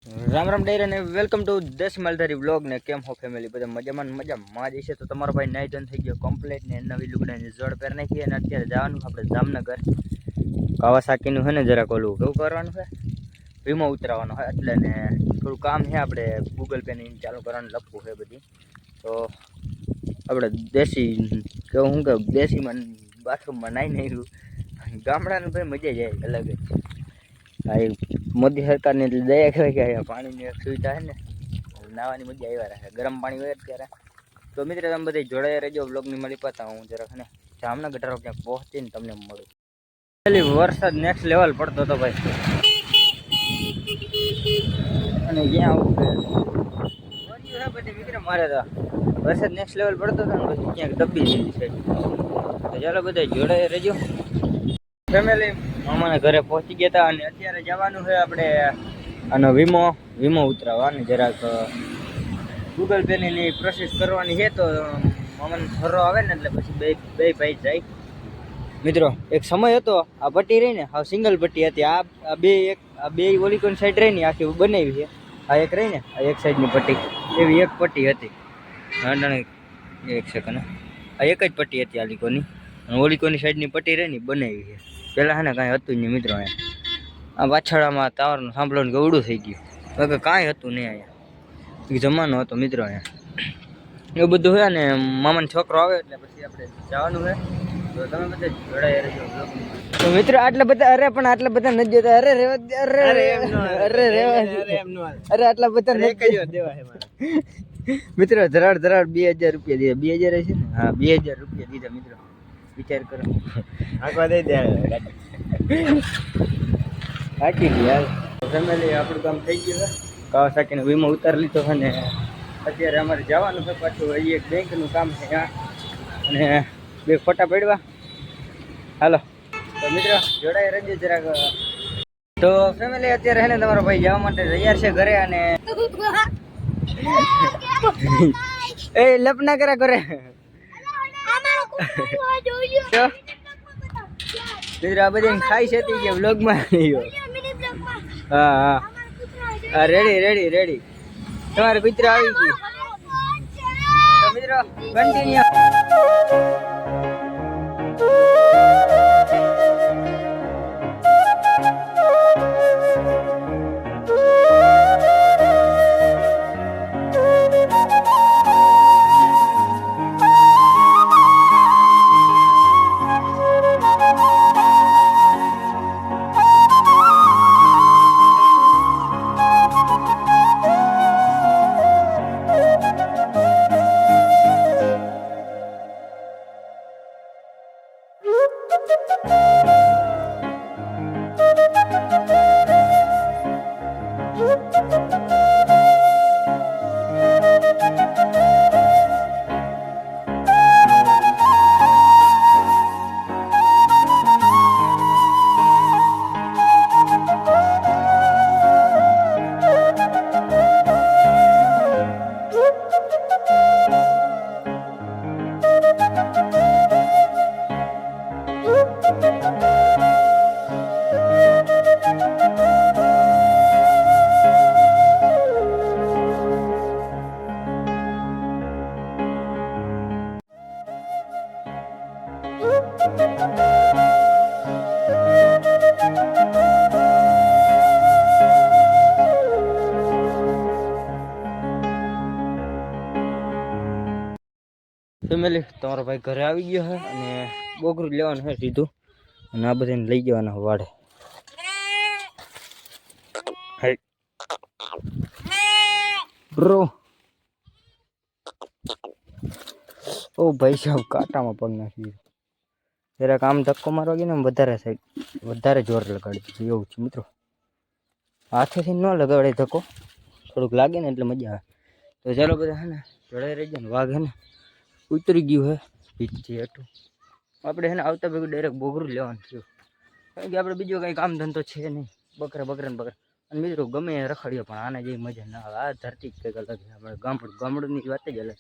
રામ રામ ડાયરા ને welcome to દેશ માલધારી vlog ને કેમ હો ફેમિલી બધા મજામાં મજામાં જ છે. તો તમારો ભાઈ નાઈ ધોન થઈ ગયો કમ્પ્લીટ ને નવી લુગડાની જોડ પહેર નાખી અને અત્યારે જવાનું આપણે જામનગર કાવાસાકીનું છે ને જરાક ઓલું કેવું કરવાનું છે, વીમો ઉતરાવવાનો હોય એટલે ને થોડું કામ છે, આપણે ગૂગલ પે ને ચાલુ કરવાનું લખવું છે બધી. તો આપણે દેશી કેવું શું કે દેશીમાં બાથરૂમમાં નાઈ નાખ્યું. ગામડાનું ભાઈ મજા જાય અલગ જ. આ મોદી સરકારની એટલે દયા કહેવાય કે અહીંયા પાણીની સુવિધા છે ને નાવાની મજા આવ્યા રાખે, ગરમ પાણી હોય અત્યારે. તો મિત્રો તમે બધી જોડાઈ રહેજો બ્લોગની મળી પાતા હું જરાક ને જામનગર તરફ ક્યાંક પહોંચીને તમને મળું. પેલી વરસાદ નેક્સ્ટ લેવલ પડતો હતો ભાઈ, અને ક્યાં આવું છે બધી મિત્રો મારે તો વરસાદ નેક્સ્ટ લેવલ પડતો હતો ને પછી ક્યાંક દબી દીધી છે. તો ચાલો બધા જોડાઈ રહેજો ફેમિલી. મામાના ઘરે પહોંચી ગયા હતા અને અત્યારે જવાનું છે આપણે આનો વીમો ઉતરાવવા અને જરાક ગૂગલ પેની પ્રોસેસ કરવાની છે. તો મામાને ફરો આવે ને એટલે પછી બે ભાઈ જાય. મિત્રો એક સમય હતો આ પટ્ટી રહી ને હા સિંગલ પટ્ટી હતી, આ બે ઓલિકોન સાઈડ રહી ને આખી બનાવી છે. આ એક રહી ને આ એક સાઈડની પટ્ટી એવી એક પટ્ટી હતી. એક સેકન્ડ, આ એક જ પટ્ટી હતી આ લીકોની, ઓલિકોની સાઈડની પટ્ટી રહી ને બનાવી છે. પહેલાં હે ને કાંઈ હતું નહીં મિત્રો. અહીંયા આ પાછળમાં ટાવરનું સાંભળવાનું કે ઉડું થઈ ગયું કે કાંઈ હતું નહીં. અહીંયા જમાનો હતો મિત્રો. અહીંયા એવું બધું હોય ને મામાનો છોકરો આવે એટલે પછી આપણે જવાનું હોય. તો તમે બધા જોડાઈ રહેજો. તો મિત્રો આટલા બધા પણ આટલા બધા નથી જોતા. અરે રેવા અરે આટલા બધા મિત્રો ધરાડ 2000 રૂપિયા દીધા. 2000 છે ને? હા 2000 રૂપિયા દીધા મિત્રો. વિચાર કરો, આખવા દઈ દે હાકી યાર. ફેમિલી આપણું કામ થઈ ગયું છે, કાવાસાકીનો વીમો ઉતારી લીધો છે ને અત્યારે અમારે જવાનું છે પાછું. અહીં એક બેંકનું કામ છે ત્યાં અને બે ફોટા પડવા. હાલો તો મિત્રો જોડાઈ રહેજો જરાક. તો ફેમિલી અત્યારે છે ને તમારો ભાઈ જવા માટે તૈયાર છે ઘરે. અને એ લપ ના કરા કરે મિત્રો. આ બધી ખાઈ છે કે વ્લોગમાં હા રેડી તમારે કુતરા આવી ગયું. તો મિત્રો કન્ટિન્યુ. ફેમિલી તમારો ભાઈ ઘરે આવી ગયો છે અને બોકરું લેવાનું છે સીધું, અને આ બધાને લઈ જવાના વાડે. બ્રો ઓ ભાઈ સાહેબ કાંટામાં પગ નાખી જરાક આમ ધક્કો મારવા ગયો ને વધારે જોર લગાડી દીધું એવું છે મિત્રો. હાથેથી ન લગાડે ધક્કો, થોડુંક લાગે ને એટલે મજા આવે. તો ચાલો બધા હે ને જોડાઈ રહી જાય ને. વાઘ હે ને ઉતરી ગયું હે ભીતથી હેઠું. આપણે હે ને આવતા ભેગું ડાયરેક્ટ બોગરું લેવાનું થયું, કારણ કે આપણે બીજો કંઈ કામ ધંધો છે નહીં. બકરા અને મિત્રો ગમે એ રખડ્યો પણ આને જેવી મજા ના આવે. આ ધરતી જ કંઈક અલગ છે. આપણે ગામડુંની વાત જ અલગ.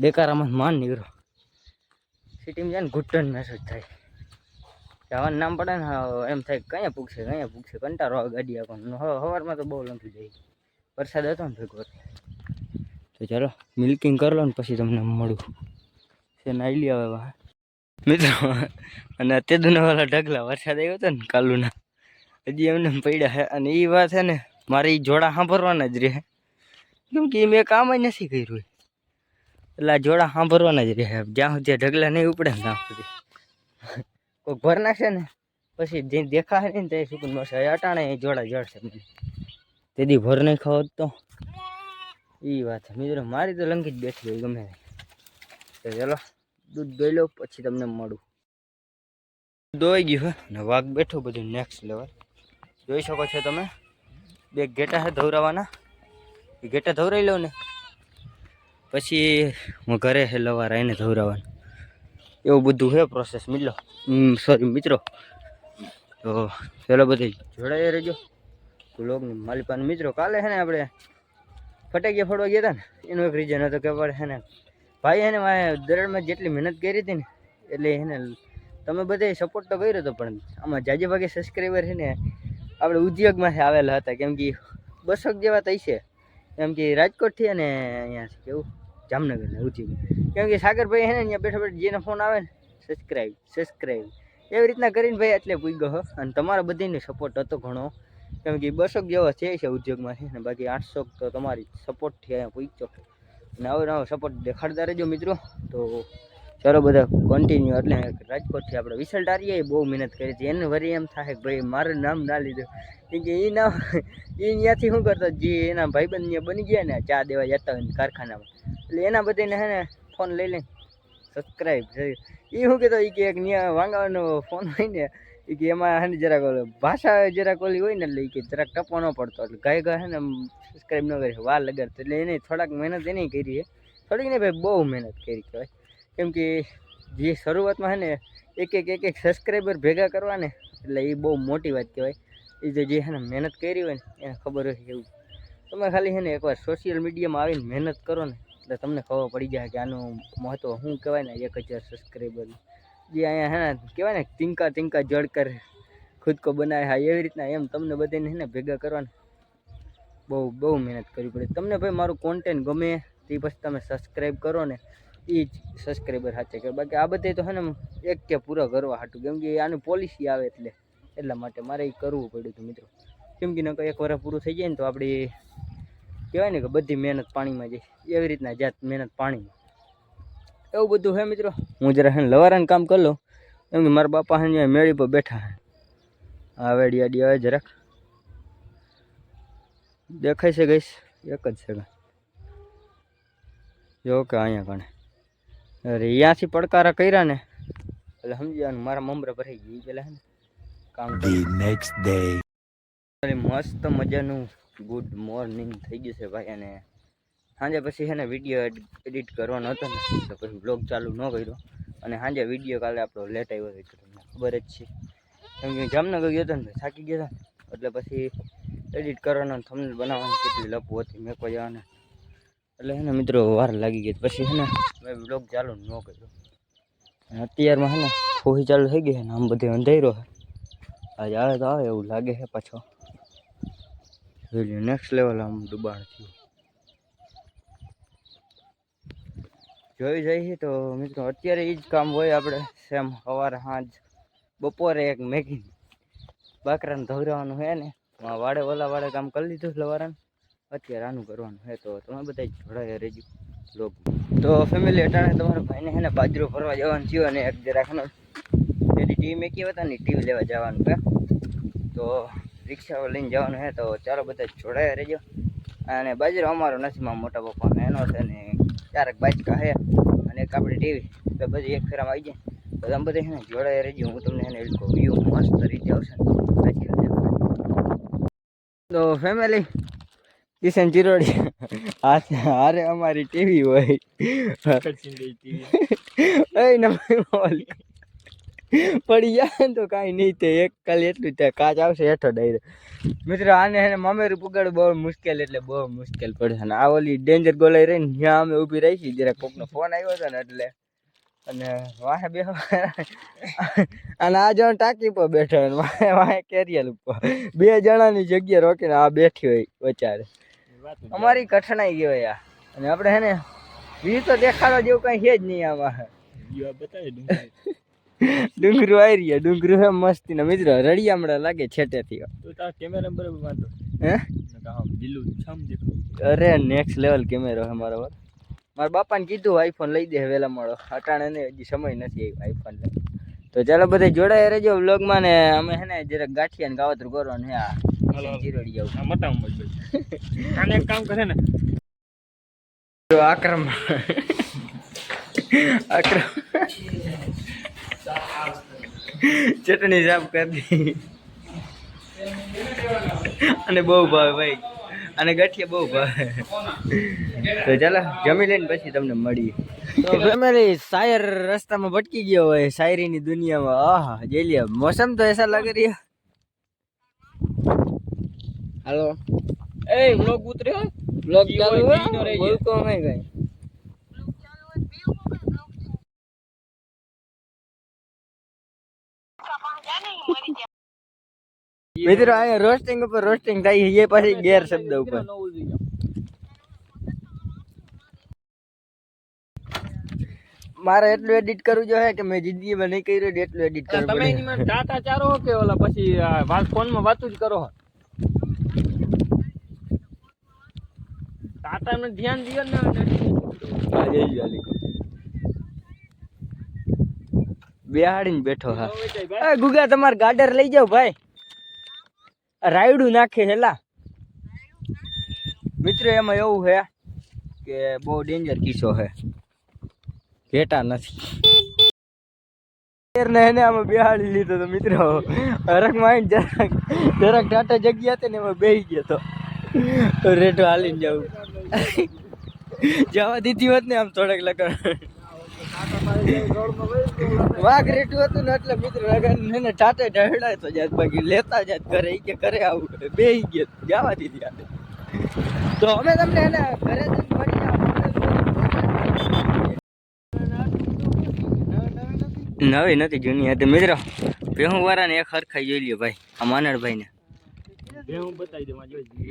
બેકારામાં માન નીકળો સિટીમાં જાય ને ઘૂંટણ મેસેજ થાય, જવાનું નામ પડે ને એમ થાય કયા પૂગશે કંટાળો આવે ગાડી આપણને. સવારમાં તો બહુ લંકી જાય. વરસાદ હતો ને ભેગો. તો ચાલો મિલ્કિંગ કરી લો ને પછી તમને મળું છે. નાઈ લી આવે મિત્રો. અને તેદુનાવાળા ઢગલા વરસાદ આવ્યો હતો ને કાલુના હજી એમને પડ્યા છે. અને એ વાત છે ને મારી જોડા સાંભળવાના જ રહે, કેમ કે મેં કામ જ નથી કર્યું એટલે આ જોડા સાંભળવાના જ રહે. જ્યાં સુધી ઢગલા નહીં ઉપડે ને ત્યાં સુધી કોઈ ભર નાખશે ને પછી જે દેખાશે ને તે સુકૂન મળશે. અટાણે જોડા જડશે મને તેથી ભર નહીં ખાવ તો એ વાત છે મિત્રો. મારી તો લંકી જ બેઠી હોય ગમે તો ચાલો દૂધ દોઈ લો પછી તમને મળું. દોઈ ગયું હે ને વાઘ બેઠો બધું નેક્સ્ટ લેવલ જોઈ શકો છો તમે. 2 ઘેટા છે ધવરાવાના, એ ઘેટા ધવરાઈ લો ને પછી હું ઘરે છે લવાર આવીને ધવરાવાનું. એવું બધું છે પ્રોસેસ મિલો સોરી મિત્રો. તો ચાલો બધી જોડાઈ રહેજો બ્લોગની માલિપાન મિત્રો. કાલે છે ને આપણે ફટાકિયા ફોડવા ગયા હતા ને એનું એક રીઝન હતું કે છે ને ભાઈ એને દરડમાં જેટલી મહેનત કરી હતી ને એટલે એને તમે બધે સપોર્ટ તો કર્યો હતો, પણ આમાં જાજે ભાગે સબસ્ક્રાઈબર છે ને આપણે ઉદ્યોગમાંથી આવેલા હતા. કેમ કે 200 જેવા થઈ છે એમ કે રાજકોટથી અને અહીંયા કેવું જામનગરના ઉદ્યોગ. કેમ કે સાગરભાઈ છે ને અહીંયા બેઠા બેઠા જેનો ફોન આવે ને સબસ્ક્રાઈબ એવી રીતના કરીને ભાઈ એટલે પૂગ્યો હો. અને તમારા બધાનો સપોર્ટ હતો ઘણો, કેમ કે 200 જેવા છે ઉદ્યોગમાંથી ને બાકી 800 તો તમારી સપોર્ટથી અહીંયા પૂગ્યો. અને નવો સપોર્ટ દેખાડતા રહેજો મિત્રો. તો ચાલો બધા કન્ટિન્યુ. એટલે રાજકોટથી આપણે વિશાલ ટારીએ બહુ મહેનત કરી હતી. એને વરી એમ થાય કે ભાઈ મારું નામ ના લીધું, કેમ કે એ નામ એ ત્યાંથી શું કરતો જે એના ભાઈબંધ ત્યાં બની ગયા ને ચા દેવા જતા હોય કારખાનામાં, એટલે એના બધાને હે ને ફોન લઈ લઈને સબસ્ક્રાઈબ એ શું કહેતો એ કે એક ત્યાં વાંગાવાનો ફોન હોય ને એ કે એમાં હે ને જરાક ભાષા જરાક ઓલી હોય ને એટલે એ કે જરાક ટપો ન પડતો એટલે ગાય હે ને સબસ્ક્રાઈબ ન કરી વાર લગાડતો. એટલે એને થોડાક મહેનત એને કરી છે, થોડીક ને ભાઈ બહુ મહેનત કરી કહેવાય. કેમ કે જે શરૂઆતમાં હે ને એક સબસ્ક્રાઈબર ભેગા કરવા ને એટલે એ બહુ મોટી વાત કહેવાય. એ જે હે ને મહેનત કરી હોય ને એને ખબર હોય એવું. તમે ખાલી છે ને એકવાર સોશિયલ મીડિયામાં આવીને મહેનત કરો ને એટલે તમને ખબર પડી જાય કે આનું મહત્ત્વ શું કહેવાય ને. 1000 સબસ્ક્રાઈબર જે અહીંયા હે ને કહેવાય ને તિંકા જળકર ખુદ કો બનાવે હા એવી રીતના એમ તમને બધાને હે ને ભેગા કરવાને બહુ મહેનત કરવી પડે. તમને ભાઈ મારું કોન્ટેન્ટ ગમે તે પછી તમે સબસ્ક્રાઈબ કરો ને એ જ સબસ્ક્રાઈબર સાચે કે. બાકી આ બધે તો હે ને એક કે પૂરા કરવા હાટું, કેમ કે આની પોલિસી આવે એટલા માટે મારે એ કરવું પડ્યું હતું મિત્રો. કેમ કે નકર 1 વર્ષ પૂરું થઈ જાય ને તો આપણી કહેવાય ને કે બધી મહેનત પાણીમાં જાય એવી રીતના જાત મહેનત પાણીમાં એવું બધું હે મિત્રો. હું જરા હે લવારાનું કામ કરી લઉં, કેમ કે મારા બાપા હે મેળી પર બેઠા હે. આ વેડી આડી આવે જરાક દેખાય છે ગઈશ એક જ છે જો કે અહીંયા કણે અરે અહીંયાથી પડકારા કર્યા ને એટલે સમજી જવાનું મારા મમરા ભરાઈ ગઈ પેલા હે ને કામ. નેક્સ્ટ ડે મસ્ત મજાનું ગુડ મોર્નિંગ થઈ ગયું છે ભાઈ. અને સાંજે પછી છે ને વિડીયો એડિટ કરવાનો હતો ને તો પછી બ્લોગ ચાલુ ન કર્યો. અને સાંજે વિડીયો કાલે આપણો લેટ આવ્યો હતો તમને ખબર જ છે, કેમ કે જામનગર ગયો હતો ને થાકી ગયા હતા એટલે પછી એડિટ કરવાનો થંબનેલ બનાવવાની કેટલી લપુ હતી મેકો જવાના એટલે હે ને મિત્રો વાર લાગી ગઈ. પછી હે ને મેં બ્લોગ ચાલુ ન કર્યો. અત્યારમાં હે ને ફોહી ચાલુ થઈ ગઈ છે ને આમ બધે અંધારો છે. આજે આવે તો આવે એવું લાગે છે પાછો. નેક્સ્ટ લેવલ આમ દુબાણ થયું જોઈ જઈએ તો મિત્રો. અત્યારે એ જ કામ હોય આપણે સેમ સવારે સાંજ બપોરે એક મેગી બાકરાને ધવરાવાનું છે ને વાડે વાડે કામ કરી લીધું લવારાને. અત્યારે આનું કરવાનું છે તો તમે બધા જોડાયા રહેજો લોક. તો ફેમિલી અટાણે તમારા ભાઈને છે ને બાજરો ભરવા જવાનું થયું અને એક જરાક પેલી ટીવી મેકી હતા ને ટીવી લેવા જવાનું છે તો રિક્ષા લઈને જવાનું છે. તો ચાલો બધા જોડાયા રહેજો. અને બાજરો અમારો નથી મારા મોટા પપ્પાનો એનો છે ને ક્યારેક બાજકા છે અને એક આપણી ટીવી તો બધી એક ફેરામાં આવી જાય. તો તમે બધા છે ને જોડાયા રહેજો. હું તમને એને વ્યૂ મસ્ત રીતે આવશે તો ફેમિલી કિશન ચિરોડી હારે અમારી ટીવી હોય પડી જાય ને તો કાંઈ નહીં તે એક ખાલી એટલું ત્યાં કાચ આવશે હેઠો ડાયરેક્ટ. મિત્રો આને એને મામેરું પુગાડવું બહુ મુશ્કેલ એટલે બહુ મુશ્કેલ પડે છે. અને આ ઓલી ડેન્જર ગોલાઈ રહીને ત્યાં અમે ઊભી રહી છીએ જરા કોકનો ફોન આવ્યો હતો ને એટલે. અને વાહે બે અને આ જણ ટાંકી પર બેઠો વાહે કેરિયલ ઉપર 2 જણાની જગ્યા રોકીને આ બેઠી હોય બચારે. અમારી કઠણાઈ ગયો યાર. અને આપણે હે ને બીજું તો દેખાડો જેવું કઈ છે જ નહીં આમાં. ડુંગરું આવી રહ્યા, ડુંગરું હે મસ્તી ના મિત્રો, રળિયામણા લાગે છેટેથી. તો તાર કેમેરા બરાબર વાંધો હે લીલું છમ દેખો. અરે નેક્સ્ટ લેવલ કેમેરો હે મારો. મારા બાપાને કીધું આઈફોન લઈ દે વેલા મળો, અટાણે ને હજી સમય નથી આઈફોન લે. તો ચાલો બધા જોડાયા રહેજો વ્લોગમાં ને. અમે હે ને જરાક ગાંઠિયા ને કાવતરું કરવાનું હે. આ જીરોડી જાવ મટામાં આને એક કામ કરે ને તો આક્રમ ચટણી સાફ કરી દી. અને બહુ ભાવે ભાઈ, અને ગાંઠિયા બહુ ભાવે. તો ચાલો જમી લઈને પછી તમને મળીએ. તો ફેમિલી શાયર રસ્તામાં ભટકી ગયો હોય શાયરીની દુનિયામાં. આહા જેલિયા મौसम તો ऐसा लग रही है. हेलो ए व्लॉग उतरे व्लॉग चालू है बोल को मैं गए मित्र आया रोस्टिंग ऊपर रोस्टिंग થાય ये પછી ગેર શબ્દ ઉપર. મારે એટલું એડિટ કરવું જોઈએ કે મેં જિંદગીમાં નહીં કર્યું એટલું એડિટ કરવું. તમે એની માં ટાટા ચારો કે ઓલા પછી ફોનમાં વાતું જ કરો. ટાટા નું ધ્યાન દિયો ને. બેહાડીને બેઠો. હા ગુગા તમારે ગાડર લઈ જાવ ભાઈ, રાયડું નાખે હેલા. મિત્રો એમાં એવું છે કે બહુ ડેન્જર કિસ્સો છે, ઘેટા નથી. એને આમાં બેહાડી લીધો તો મિત્રો હરખમાં જરાક ટાટા જગ્યા હતી ને એમાં બેસી ગયો તો રેટો હાલીને જવું જવા દીધી હોત ને આમ થોડાક લગન વાઘ રેટું હતું ને એટલે મિત્રો એને ટાટે ઢળાય તો જાત બાકી લેતા જાત ઘરે કે ઘરે આવું બેસી ગયો જવા દીધી. તો અમે તમને એને ઘરે નવી નથી જૂની હતી મિત્રો. ભેહું વાળાને એક હરખાઈ જોઈ લ્યો ભાઈ, આ માનડભાઈ ને ભેહું બતાવી દે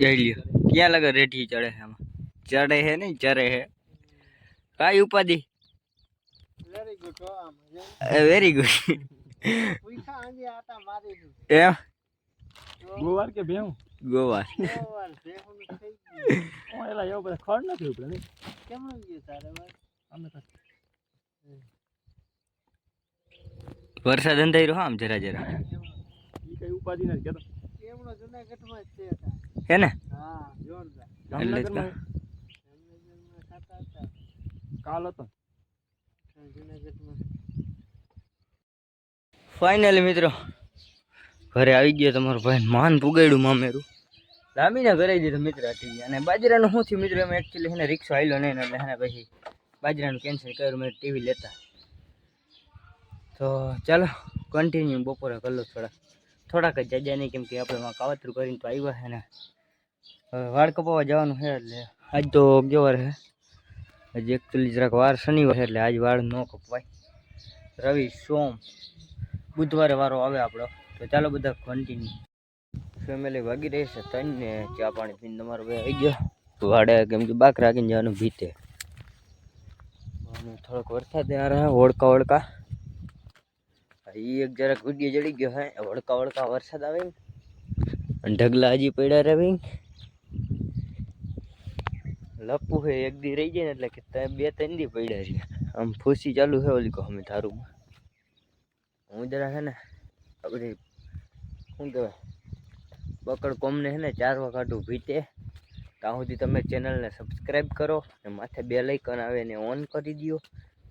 જોઈ લ્યો ક્યાં લગર રેઠી ચડે છે. આમાં ચડે છે નહીં ચરે છે. કાઈ ઉપાધિ વેરી ગુડ. એમ ગોવાર કે ભેહું ગોવાર એલા એવું બધા ખડ નથી ઉપર ને કેમ ગયું તારે અમે તો વરસાદ અંધાઈ રહ્યો આમ જરા જરા. ઈ કઈ ઉપાધિ નથી કેતો એમનો જૂનાગઢમાં જ છે હે ને. હા જોરદાર જામનગરમાં ખાતા હતા કાલ હતો જૂનાગઢમાં. ફાઇનલી મિત્રો ઘરે આવી ગયો તમારો ભાઈ માન પુગાડ્યું મામેરું લાંબીને કરાવી દીધું મિત્ર હતી. અને બાજરાનું શું થયું મિત્રો એમ એકચ્યુઅલી એને રિક્ષો હાલ્યો નહીં એટલે એને પછી બાજરાનું કેન્સલ કર્યું મેં ટીવી લેતા. તો ચાલો કન્ટિન્યુ બપોરે કરી લો થોડાક જ જાજા નહીં, કેમ કે આપણે કાવતરું કરીને તો આવ્યા છે ને હવે વાળ કપાવવા જવાનું છે. એટલે આજ તો અગિયાર છે, હજી એકચ્યુઅલી જરાક વાર શનિવાર છે એટલે આજ વાળ ન કપવાય. રવિ સોમ બુધવારે વારો આવે આપણો. તો ચાલો બધા કન્ટિન્યુ. ફેમિલી વાગી રહી છે 3 ને ચા પાણી પીને તમારો ભાઈ આવી ગયો વાડે, કેમ કે બાક રાખીને જવાનું ભીતે. થોડોક વરસાદ આ રહ્યા ઓળકા ઓળકા. એક જરાક વિડીયો જડી ગયો હે વળકા વળકા વરસાદ આવે અને ઢગલા હજી પડ્યા રહે. લપુ હે એક દી રહી જાય ને એટલે કે 2-3 દી પડ્યા છે. આમ ફૂસી ચાલુ છે ઓલી કહો અમે થારુંમાં. હું જરા છે ને આપણે શું કહેવાય બકડ કોમને છે ને 4 વખત ભીતે. ત્યાં સુધી તમે ચેનલને સબસ્ક્રાઈબ કરો અને માથે બેલ આઇકન આવે એને ઓન કરી દો.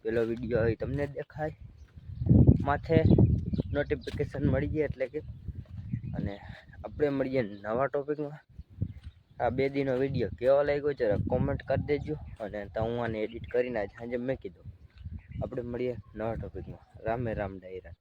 પેલો વિડીયો આવે તમને દેખાય, માથે નોટિફિકેશન મળી જાય એટલે કે. અને આપણે મળીએ નવા ટોપિકમાં. આ 2 દીનો વિડીયો કેવો લાગ્યો જરા કોમેન્ટ કરી દેજો. અને તો હું આને એડિટ કરીને સાંજે મેં કીધું આપણે મળીએ નવા ટોપિકમાં. રામે રામ ડાયરા.